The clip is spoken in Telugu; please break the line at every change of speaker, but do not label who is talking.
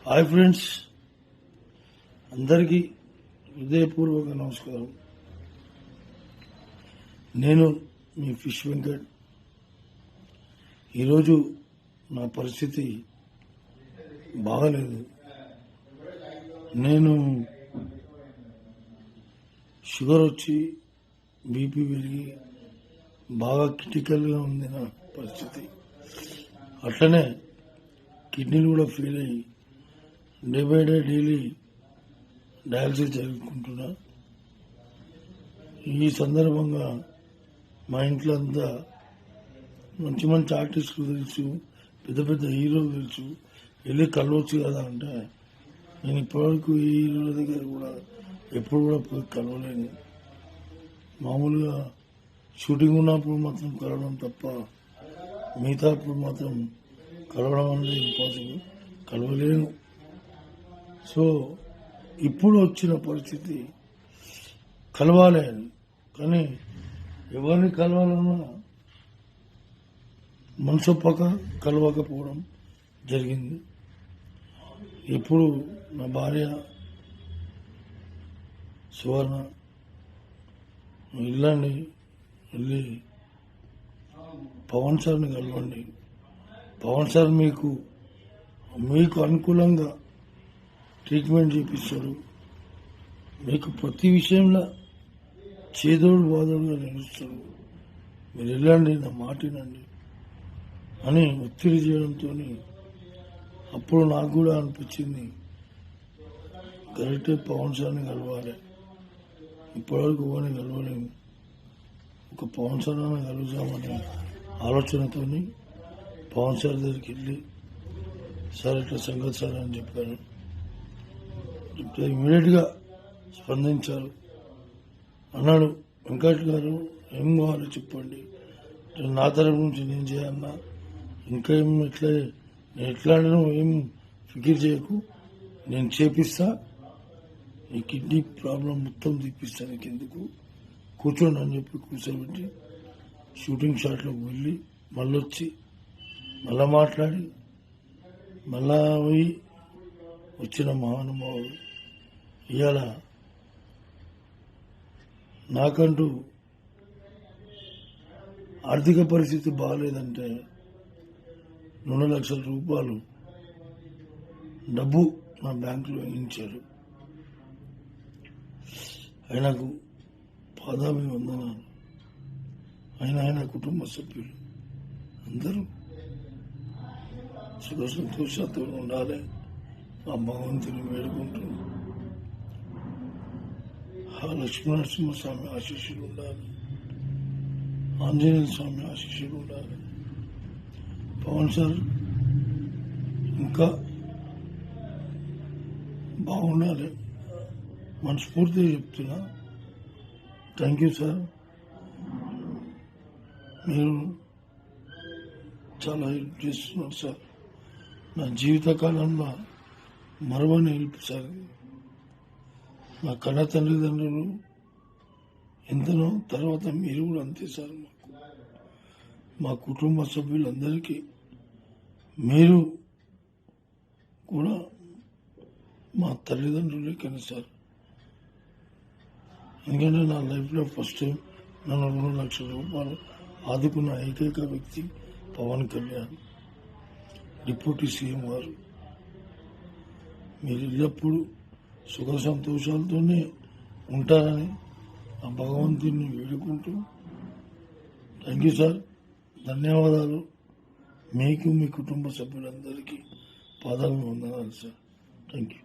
హాయ్ ఫ్రెండ్స్, అందరికీ హృదయపూర్వక నమస్కారం. నేను మీ ఫిష్ వెంకట్. ఈరోజు నా పరిస్థితి బాగలేదు. నేను షుగర్ వచ్చి బీపీ పెరిగి బాగా క్రిటికల్గా ఉంది నా పరిస్థితి. అట్లనే కిడ్నీలు కూడా ఫెయిల్ అయ్యి day by day daily dialysis జరుపుకుంటున్నా. ఈ సందర్భంగా మా ఇంట్లో అంతా మంచి మంచి ఆర్టిస్టులు తెలుసు, పెద్ద పెద్ద హీరోలు తెలుసు, వెళ్ళి కలవచ్చు కదా అంటే నేను ఇప్పటివరకు ఈ హీరోల దగ్గర కూడా ఎప్పుడు కూడా పోయి కలవలేను. మామూలుగా షూటింగ్ ఉన్నప్పుడు మాత్రం కలవడం తప్ప మిగతా అప్పుడు మాత్రం కలవడం అనేది ఇంపాసిబుల్, కలవలేను. సో ఇప్పుడు వచ్చిన పరిస్థితి కలవాలి అని, కానీ ఎవరిని కలవాలన్నా మనసొప్పక కలవకపోవడం జరిగింది. ఇప్పుడు నా భార్య సువర్ణ వెళ్ళండి, వెళ్ళి పవన్ సార్ని కలవండి, పవన్ సార్ మీకు అనుకూలంగా ట్రీట్మెంట్ చేపిస్తాడు, మీకు ప్రతి విషయంలో చేదోడు వాదోడుగా నిలుస్తాడు, మీరు వెళ్ళండి, నా మాటినండి అని ఒత్తిడి చేయడంతో అప్పుడు నాకు కూడా అనిపించింది కరెక్టే, పవన్ సార్ని కలవాలి. ఇప్పటివరకు ఎవరిని కలవలేము, ఒక పవన్ సార్ అని కలుగుతామనే ఆలోచనతో పవన్ సార్ దగ్గరికి వెళ్ళి సార్ ఇట్లా సంగతి సార్ అని చెప్పాను. ఇమీడియట్గా స్పందించారు. అన్నాడు, వెంకట్ గారు ఏం కావాలో చెప్పండి, నా తరపు నుంచి నేను చేయన్నా, ఇంకా ఏం నేను ఎట్లా ఏం ఫికిర్ చేయకు, నేను చేపిస్తా, ఈ కిడ్నీ ప్రాబ్లం మొత్తం తీపిస్తాను, నీకెందుకు కూర్చోండి అని చెప్పి కూర్చోబెట్టి షూటింగ్ షాట్లోకి వెళ్ళి మళ్ళీ వచ్చి మళ్ళా మాట్లాడి మళ్ళా పోయి వచ్చిన మహానుభావుడు. ఇవాళ నాకంటూ ఆర్థిక పరిస్థితి బాగాలేదంటే 2 లక్షల రూపాయలు డబ్బు నా బ్యాంకులో వేయించాడు. ఆయనకు పాదాభివందనాలు. ఆయన కుటుంబ సభ్యులు అందరూ సుఖ సంతోషాలతో ఉండాలి, ఆ భగవంతుని వేడుకుంటున్నాం. ఆ లక్ష్మీనరసింహస్వామి ఆశీస్సులు ఉండాలి, ఆంజనేయ స్వామి ఆశీస్సులు ఉండాలి. పవన్ సార్ ఇంకా బాగుండాలి, మనస్ఫూర్తిగా చెప్తున్నా. థ్యాంక్ యూ సార్, మీరు చాలా హెల్ప్ చేస్తున్నారు సార్. నా జీవితకాలంలో మరవని హెల్ప్ సార్. నా కన్న తల్లిదండ్రులు ఎంతనో, తర్వాత మీరు కూడా అంతే సార్. మా కుటుంబ సభ్యులందరికీ మీరు కూడా మా తల్లిదండ్రులే కానీ సార్. ఎందుకంటే నా లైఫ్లో ఫస్ట్ టైం నన్ను 2 లక్షల రూపాయలు ఆదుకున్న ఏకైక వ్యక్తి పవన్ కళ్యాణ్, డిప్యూటీ సీఎం గారు. మీరు ఎల్లప్పుడూ సుఖ సంతోషాలతోనే ఉంటారని ఆ భగవంతుని వేడుకుంటూ, థ్యాంక్ యూ సార్, ధన్యవాదాలు. మీకు మీ కుటుంబ సభ్యులందరికీ పాదాభివందనాలు సార్. Thank you.